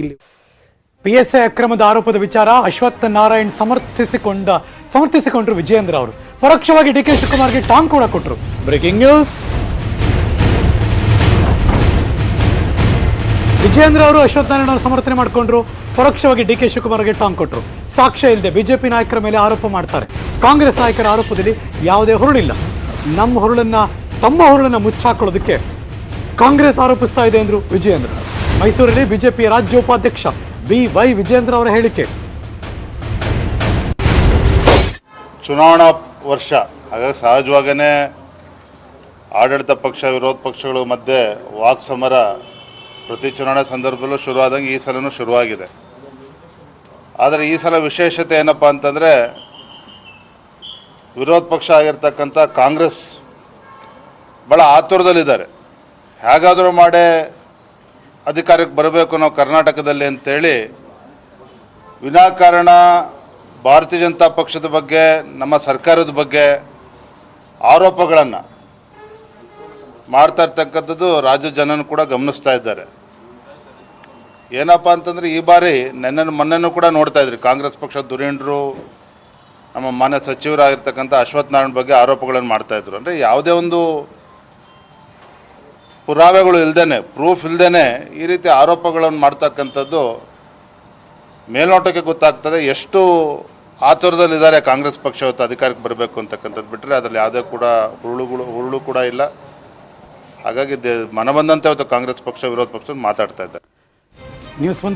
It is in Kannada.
ಇಲ್ಲಿ PSI ಅಕ್ರಮದ ಆರೋಪದ ವಿಚಾರ ಅಶ್ವತ್ಥ ನಾರಾಯಣ್ ಸಮರ್ಥಿಸಿಕೊಂಡ್ರು ವಿಜಯೇಂದ್ರ ಅವರು. ಪರೋಕ್ಷವಾಗಿ ಡಿ ಕೆ ಶಿವಕುಮಾರ್ಗೆ ಟಾಂಗ್ ಕೂಡ ಕೊಟ್ಟರು. Breaking news. ವಿಜಯೇಂದ್ರ ಅವರು ಅಶ್ವತ್ಥ ನಾರಾಯಣ್ ಅವರು ಸಮರ್ಥನೆ ಮಾಡಿಕೊಂಡ್ರು, ಪರೋಕ್ಷವಾಗಿ ಡಿ ಕೆ ಶಿವಕುಮಾರ್ಗೆ ಟಾಂಗ್ ಕೊಟ್ಟರು. ಸಾಕ್ಷ್ಯ ಇಲ್ಲದೆ ಬಿಜೆಪಿ ನಾಯಕರ ಮೇಲೆ ಆರೋಪ ಮಾಡ್ತಾರೆ. ಕಾಂಗ್ರೆಸ್ ನಾಯಕರ ಆರೋಪದಲ್ಲಿ ಯಾವುದೇ ಹುರುಳಿಲ್ಲ. ತಮ್ಮ ಹುರುಳನ್ನ ಮುಚ್ಚಾಕೊಳ್ಳೋದಕ್ಕೆ ಕಾಂಗ್ರೆಸ್ ಆರೋಪಿಸ್ತಾ ಇದೆ ಎಂದರು ವಿಜಯೇಂದ್ರ. ಮೈಸೂರಲ್ಲಿ ಬಿಜೆಪಿಯ ರಾಜ್ಯ ಉಪಾಧ್ಯಕ್ಷ BY ವಿಜಯೇಂದ್ರ ಅವರ ಹೇಳಿಕೆ. ಚುನಾವಣಾ ವರ್ಷ, ಹಾಗಾಗಿ ಸಹಜವಾಗೇ ಆಡಳಿತ ಪಕ್ಷ ವಿರೋಧ ಪಕ್ಷಗಳ ಮಧ್ಯೆ ವಾಕ್ಸಮರ ಪ್ರತಿ ಚುನಾವಣೆ ಸಂದರ್ಭದಲ್ಲೂ ಶುರುವಾದಂಗೆ ಈ ಸಲನೂ ಶುರುವಾಗಿದೆ. ಆದರೆ ಈ ಸಲ ವಿಶೇಷತೆ ಏನಪ್ಪ ಅಂತಂದರೆ, ವಿರೋಧ ಪಕ್ಷ ಆಗಿರ್ತಕ್ಕಂಥ ಕಾಂಗ್ರೆಸ್ ಭಾಳ ಆತುರದಲ್ಲಿದ್ದಾರೆ. ಹೇಗಾದರೂ ಮಾಡೇ ಅಧಿಕಾರಕ್ಕೆ ಬರಬೇಕು ನಾವು ಕರ್ನಾಟಕದಲ್ಲಿ ಅಂತೇಳಿ ವಿನಾಕಾರಣ ಭಾರತೀಯ ಜನತಾ ಪಕ್ಷದ ಬಗ್ಗೆ, ನಮ್ಮ ಸರ್ಕಾರದ ಬಗ್ಗೆ ಆರೋಪಗಳನ್ನು ಮಾಡ್ತಾ ಇರ್ತಕ್ಕಂಥದ್ದು ರಾಜ್ಯ ಜನನೂ ಕೂಡ ಗಮನಿಸ್ತಾ ಇದ್ದಾರೆ. ಏನಪ್ಪ ಅಂತಂದರೆ, ಈ ಬಾರಿ ಮೊನ್ನೆನೂ ಕೂಡ ನೋಡ್ತಾ ಇದ್ರಿ, ಕಾಂಗ್ರೆಸ್ ಪಕ್ಷದ ಧುರೀಣರು ನಮ್ಮ ಮಾನ್ಯ ಸಚಿವರಾಗಿರ್ತಕ್ಕಂಥ ಅಶ್ವತ್ಥ ನಾರಾಯಣ್ ಬಗ್ಗೆ ಆರೋಪಗಳನ್ನು ಮಾಡ್ತಾಯಿದ್ರು. ಅಂದರೆ ಯಾವುದೇ ಒಂದು ಪುರಾವೆಗಳು ಇಲ್ಲದೇ, ಪ್ರೂಫ್ ಇಲ್ಲದೇ ಈ ರೀತಿ ಆರೋಪಗಳನ್ನು ಮಾಡ್ತಕ್ಕಂಥದ್ದು ಮೇಲ್ನೋಟಕ್ಕೆ ಗೊತ್ತಾಗ್ತದೆ ಎಷ್ಟು ಆತುರದಲ್ಲಿದ್ದಾರೆ ಕಾಂಗ್ರೆಸ್ ಪಕ್ಷ ಇವತ್ತು ಅಧಿಕಾರಕ್ಕೆ ಬರಬೇಕು ಅಂತಕ್ಕಂಥದ್ದು. ಬಿಟ್ಟರೆ ಅದರಲ್ಲಿ ಯಾವುದೇ ಕೂಡ ಹುರುಳು ಕೂಡ ಇಲ್ಲ. ಹಾಗಾಗಿ ಮನಬಂದಂತೆ ಇವತ್ತು ಕಾಂಗ್ರೆಸ್ ಪಕ್ಷ ವಿರೋಧ ಪಕ್ಷ ಮಾತಾಡ್ತಾ ಇದ್ದಾರೆ. ನ್ಯೂಸ್